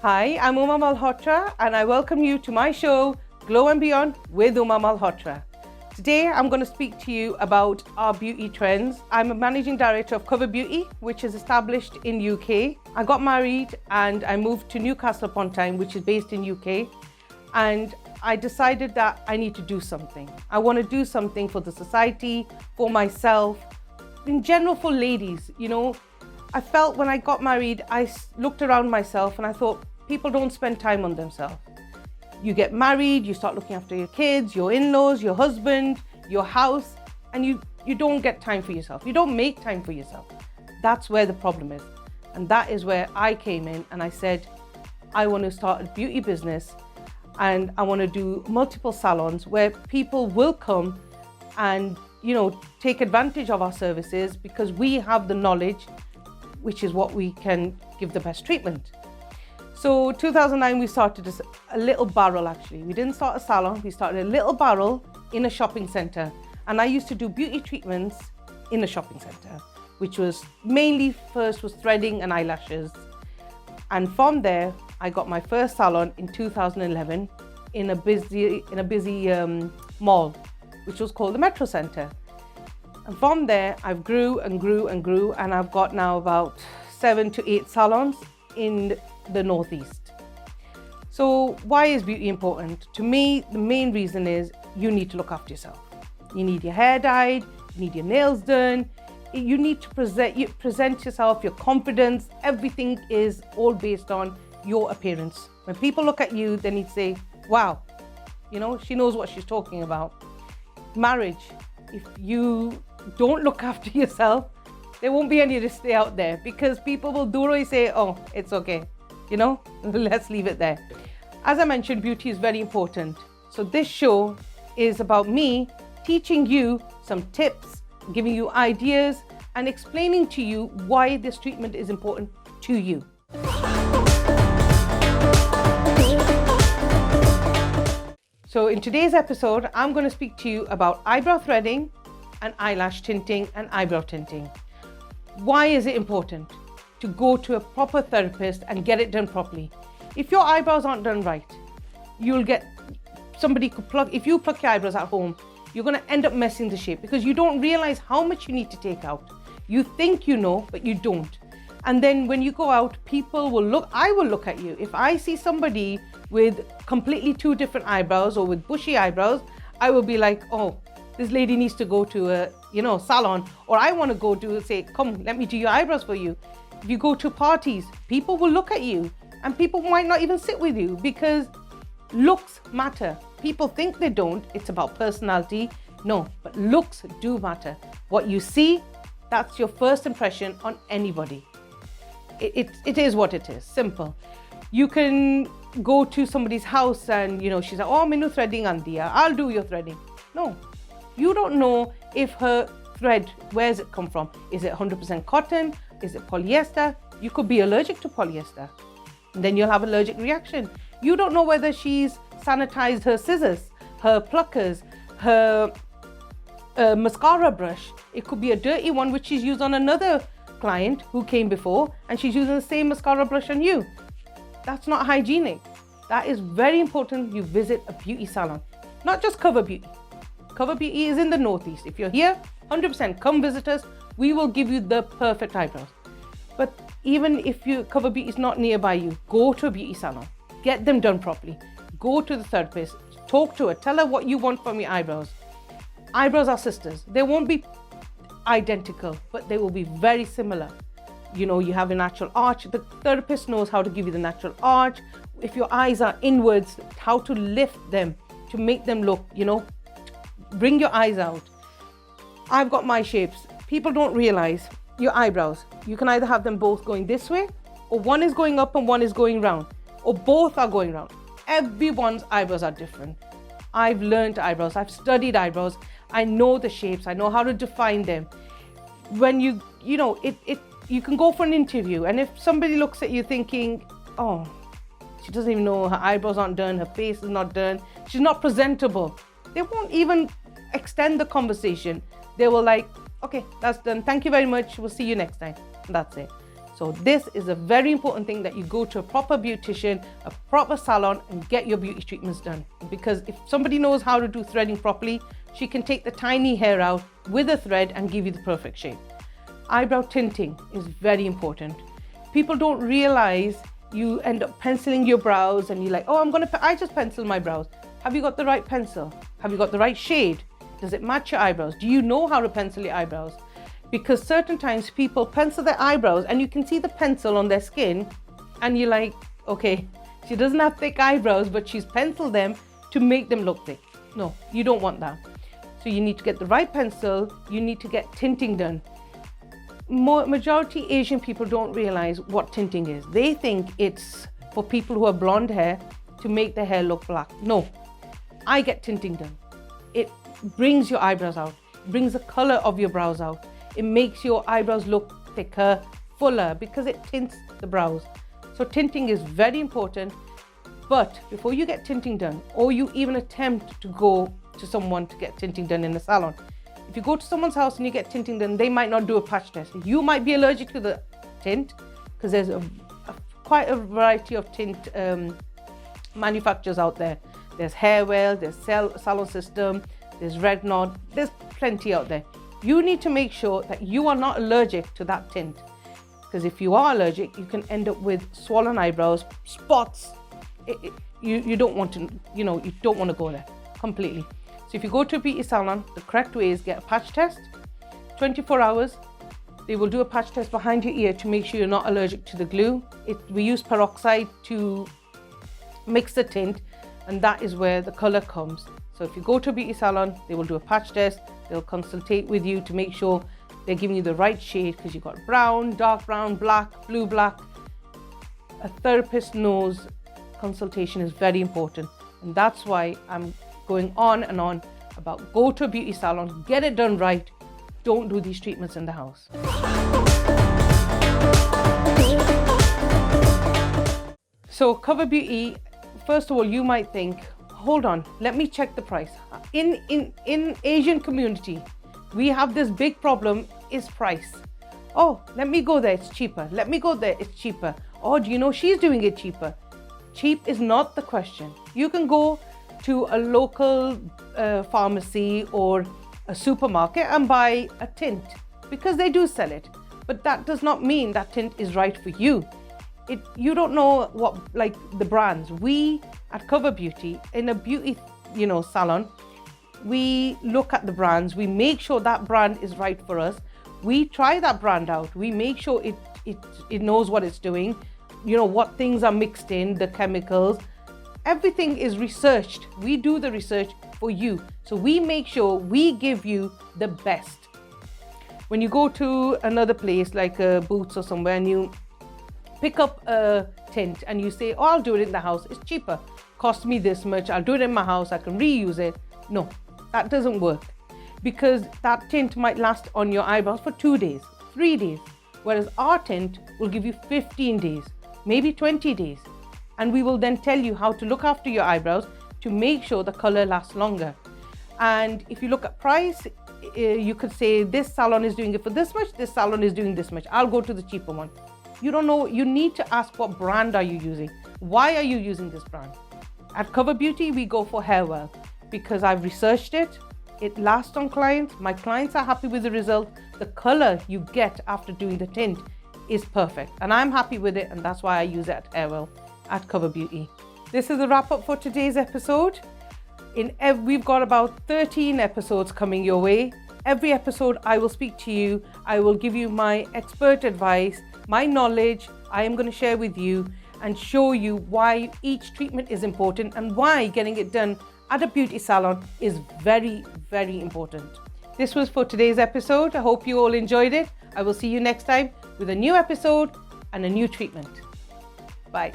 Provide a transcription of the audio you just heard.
Hi, I'm Uma Malhotra and I welcome you to my show, Glow and Beyond with Uma Malhotra. Today, I'm going to speak to you about our beauty trends. I'm a managing director of Cover Beauty, which is established in UK. I got married and I moved to Newcastle upon Tyne, which is based in UK. And I decided that I need to do something. I want to do something for the society, for myself, in general for ladies. You know, I felt when I got married, I looked around myself and I thought, people don't spend time on themselves. You get married, you start looking after your kids, your in-laws, your husband, your house, and you don't get time for yourself. You don't make time for yourself. That's where the problem is. And that is where I came in and I said, I want to start a beauty business and I want to do multiple salons where people will come and, take advantage of our services because we have the knowledge, which is what we can give the best treatment. So 2009, we started a little barrel actually. We didn't start a salon, we started a little barrel in a shopping center. And I used to do beauty treatments in a shopping center, which was mainly first was threading and eyelashes. And from there, I got my first salon in 2011 in a busy mall, which was called the Metro Center. And from there, I've grew and grew and grew, and I've got now about 7 to 8 salons in the Northeast. So why is beauty important? To me, the main reason is you need to look after yourself. You need your hair dyed, you need your nails done, you need to present yourself, your confidence, everything is all based on your appearance. When people look at you, they need to say, wow, she knows what she's talking about. Marriage, if you don't look after yourself, there won't be any to stay out there because people will always say, oh, it's okay. Let's leave it there. As I mentioned, beauty is very important. So this show is about me teaching you some tips, giving you ideas, and explaining to you why this treatment is important to you. So in today's episode, I'm going to speak to you about eyebrow threading and eyelash tinting and eyebrow tinting. Why is it important to go to a proper therapist and get it done properly? If your eyebrows aren't done right, if you pluck your eyebrows at home, you're going to end up messing the shape because you don't realize how much you need to take out. You think you know, but you don't. And then when you go out, I will look at you. If I see somebody with completely two different eyebrows or with bushy eyebrows, I will be like, oh, this lady needs to go to a, salon, or I want to say, come, let me do your eyebrows for you. If you go to parties, people will look at you and people might not even sit with you because looks matter. People think they don't. It's about personality. No, but looks do matter. What you see, that's your first impression on anybody. It is what it is, simple. You can go to somebody's house and, she's like, oh, minu threading andiya, I'll do your threading. No, you don't know if her thread, where's it come from? Is it 100% cotton? Is it polyester? You could be allergic to polyester. And then you'll have allergic reaction. You don't know whether she's sanitized her scissors, her pluckers, her mascara brush. It could be a dirty one which she's used on another client who came before and she's using the same mascara brush on you. That's not hygienic. That is very important. You visit a beauty salon, not just Cover Beauty. Cover Beauty is in the Northeast. If you're here, 100% come visit us. We will give you the perfect eyebrows. But even if Cover Beauty is not nearby you, go to a beauty salon. Get them done properly. Go to the therapist. Talk to her. Tell her what you want from your eyebrows. Eyebrows are sisters. They won't be identical, but they will be very similar. You have a natural arch. The therapist knows how to give you the natural arch. If your eyes are inwards, how to lift them to make them look, bring your eyes out. I've got my shapes. People don't realize your eyebrows. You can either have them both going this way, or one is going up and one is going round, or both are going round. Everyone's eyebrows are different. I've learned eyebrows. I've studied eyebrows. I know the shapes. I know how to define them. When you can go for an interview, and if somebody looks at you thinking, oh, she doesn't even know, her eyebrows aren't done, her face is not done, she's not presentable, they won't even extend the conversation. They will like, okay, that's done. Thank you very much. We'll see you next time. And that's it. So this is a very important thing, that you go to a proper beautician, a proper salon, and get your beauty treatments done. Because if somebody knows how to do threading properly, she can take the tiny hair out with a thread and give you the perfect shape. Eyebrow tinting is very important. People don't realize you end up penciling your brows and you're like, oh, I just pencil my brows. Have you got the right pencil? Have you got the right shade? Does it match your eyebrows? Do you know how to pencil your eyebrows? Because certain times people pencil their eyebrows and you can see the pencil on their skin and you're like, okay, she doesn't have thick eyebrows, but she's penciled them to make them look thick. No, you don't want that. So you need to get the right pencil, you need to get tinting done. Majority Asian people don't realize what tinting is. They think it's for people who have blonde hair to make their hair look black. No, I get tinting done. It brings your eyebrows out, brings the color of your brows out. It makes your eyebrows look thicker, fuller, because it tints the brows. So tinting is very important. But before you get tinting done, or you even attempt to go to someone to get tinting done in the salon, if you go to someone's house and you get tinting done, they might not do a patch test. You might be allergic to the tint, because there's quite a variety of tint manufacturers out there. There's Hairwell, there's Salon System, there's Red Knot, there's plenty out there. You need to make sure that you are not allergic to that tint, because if you are allergic, you can end up with swollen eyebrows, spots. You don't want to, you don't want to go there completely. So if you go to a beauty salon, the correct way is get a patch test, 24 hours. They will do a patch test behind your ear to make sure you're not allergic to the glue. We use peroxide to mix the tint, and that is where the color comes. So if you go to a beauty salon, they will do a patch test. They'll consultate with you to make sure they're giving you the right shade, because you've got brown, dark brown, black, blue, black. A therapist knows consultation is very important. And that's why I'm going on and on about go to a beauty salon, get it done right. Don't do these treatments in the house. So Cover Beauty, first of all, you might think, hold on, let me check the price. In Asian community, we have this big problem is price. Oh, let me go there, it's cheaper. Let me go there, it's cheaper. Oh, do you know she's doing it cheaper? Cheap is not the question. You can go to a local pharmacy or a supermarket and buy a tint, because they do sell it. But that does not mean that tint is right for you. You don't know what, like the brands. We at Cover Beauty, in a beauty salon, we look at the brands, we make sure that brand is right for us. We try that brand out, we make sure it knows what it's doing, what things are mixed in, the chemicals. Everything is researched. We do the research for you. So we make sure we give you the best. When you go to another place like a Boots or somewhere and you pick up a tint and you say, oh, I'll do it in the house, it's cheaper, cost me this much, I'll do it in my house, I can reuse it. No, that doesn't work, because that tint might last on your eyebrows for 2 days, 3 days, whereas our tint will give you 15 days, maybe 20 days. And we will then tell you how to look after your eyebrows to make sure the color lasts longer. And if you look at price, you could say this salon is doing it for this much, this salon is doing this much, I'll go to the cheaper one. You don't know, you need to ask, what brand are you using? Why are you using this brand? At Cover Beauty, we go for Hairwell, because I've researched it. It lasts on clients. My clients are happy with the result. The color you get after doing the tint is perfect. And I'm happy with it, and that's why I use it at Hairwell, at Cover Beauty. This is a wrap up for today's episode. We've got about 13 episodes coming your way. Every episode I will speak to you. I will give you my expert advice, my knowledge I am going to share with you, and show you why each treatment is important and why getting it done at a beauty salon is very, very important. This was for today's episode. I hope you all enjoyed it. I will see you next time with a new episode and a new treatment. Bye.